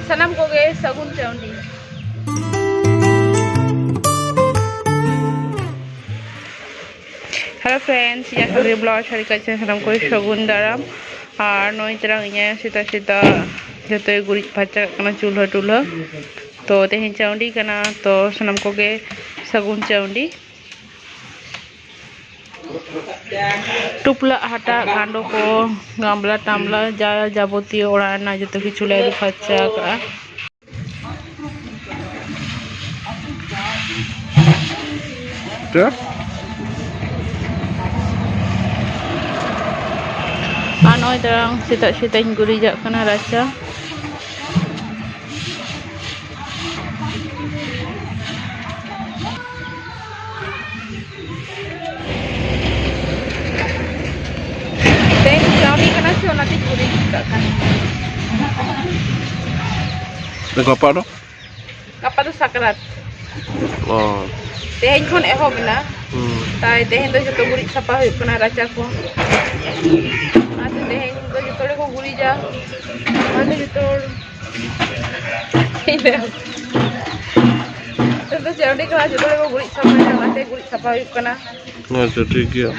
sanam koge sagun chaundi. Hello friends, yang kali vlog hari kaca sanam koge sagun daram. Noi terang inya sita joto gurit baca kana chulha to tehin chaundi kana to sanam koge sagun chaundi. Tupla hata gando ko gambla tamla jaya jabotiyo orana joto kichu le baca ka. Noi terang sita gurija kana raca. Nanti gurih juga kan. Apa tu? Apa tu sakrat? Oh. Tehin kon ehob na. Tai tehin tu joto gurih sapa huyuk kana raca ko. Ate tehin tu joto le ko gurih ja. Ate joto. Ini. Itu jadi kalau joto le ko gurih sapa ja, ate gurih sapa huyuk kana. Nah, jadi dia.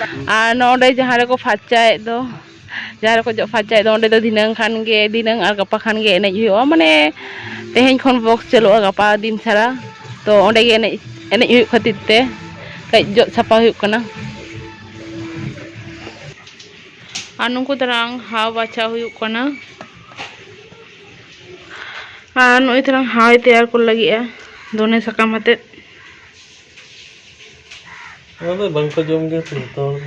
Node jahan le ko faca itu. Jahar ko jok faca itu onde do dinang khan ge dinang ar gapa khan ge enej huyo mane tehin khon box chalo gapa din sara to onde ge enej huyo khatir te kai jok sapa huyo kana anungku terang ha bacha huyo kana noi terang ha tayar kor lagi ya done sakam hate Ada bang ko jom ge to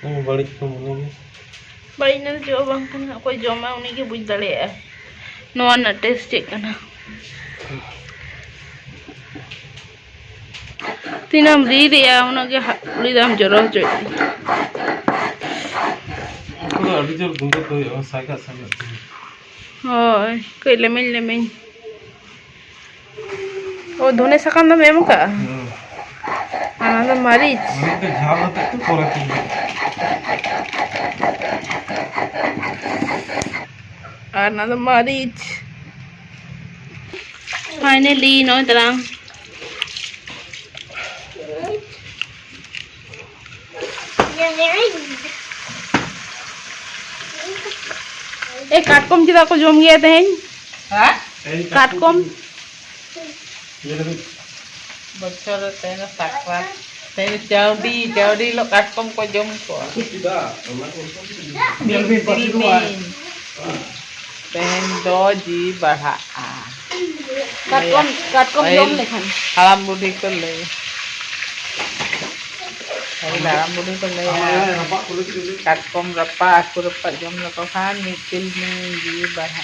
balik ko mune balik na jo bang kan ko joma uni ge buj dale ya no na test check kana tinam ri ya una ge lidam joro joy ko adi jor gunde to saga hoy kai lemen o dhone sakam na memo ka Ananda marit. Itu jauh tu korek ini. Ananda marit. Finally, no terang. Katkom kita aku jom gaya teh. Hah? Katkom. Bocor tena sakrat tena jauh lo katkom ko jom ko pen doji barha katkom jom lekhan haram budi ko le haram budi ko le katkom rapa aku rapa jom lo ko khan mikil me ji barha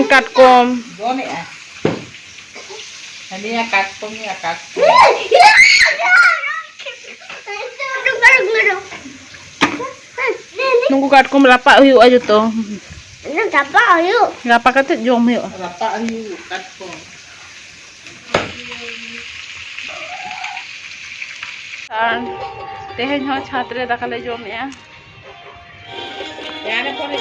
katkom gone ah Ini katkom ya katkom. Nunggu katkom rapak yuk aja tuh. Rapak yuk. Rapak kata jom yuk. Rapak yuk katkom. Tehen ho छात्रे dakale jom ya. Ya ne pore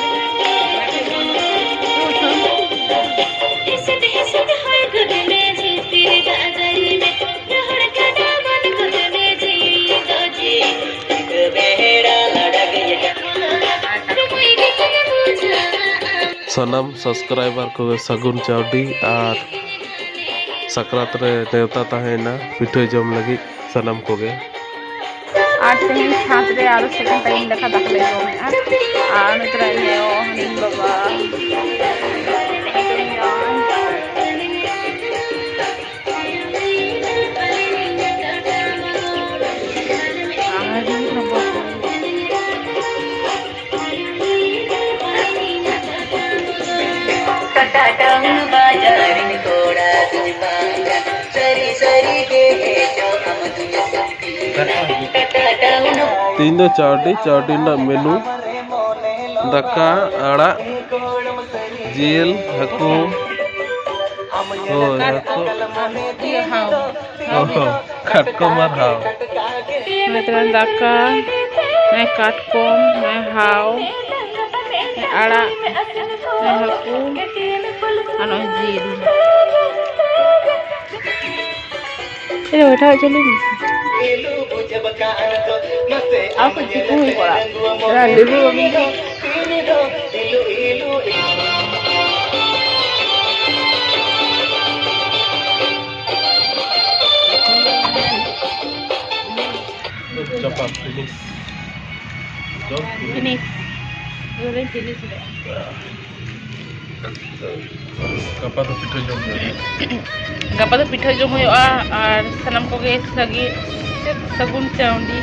Sanam subscriber ko sagun chawdi ar sakrat re devta tahena pitho jom lagi sanam koge আর তেমনি ছাত্রে আরো second time দেখা থাকলে জমে আর মিত্রা নেও হানিন বাবা तीन दो चावटी ना मेनू दका आड़ा जेल हको काटकोम और हाव मैं दका मैं काटकोम मैं हाव arak, haku, ano jil. Ini udah aja nih. Aku cipu nih kok. Nah, dulu cepat ini. ini. Goreng sini sudah. Kapan tuh pitu jom? Gapa tuh pitha jom huyoga ar sanam koge sagun chaundi.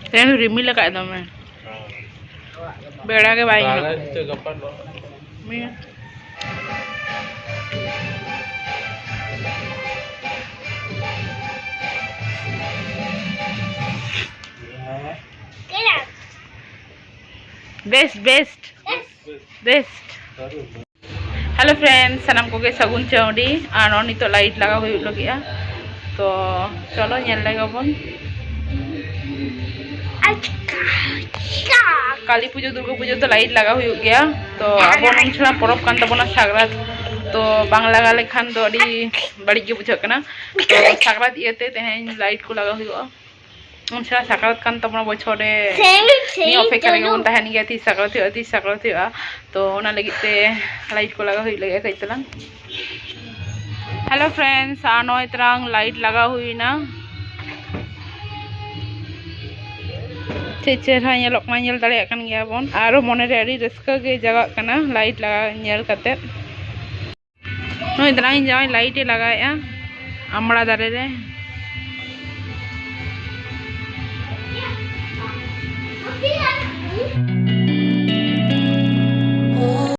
Saya rimil laka dome. Beda ke bayi. Tangan itu kapan lo? Mia. Best. Hello friends, sanam koge sagun chaundi ar oni to light laga huyuk lagia. तो चलो nyel lagi bon. काली पूजा दुर्गा पूजा तो light लगा हुई गया तो अब छड़ा परब कान तबना सागरात तो बांग लगा लेखान तो अड़ी बड़ी के बुझा कना तो सागरात इयते तेहेन लाइट को लगा हुआ छड़ा सागरात कान तबना बछरे नि अपेक्षा लगे बन तहन गया थी सागरात हुआ तो ओना लगिते लाइट को लगा हुई लगे कइतला हेलो फ्रेंड्स आनो इतरांग लाइट लगा हुई ना चेहरा ñelok ma ñel dareyak kan gaya bon aro mone re adi raska ge jaga kana light laga ñel kate no idrang jawai light e lagaya amra dare re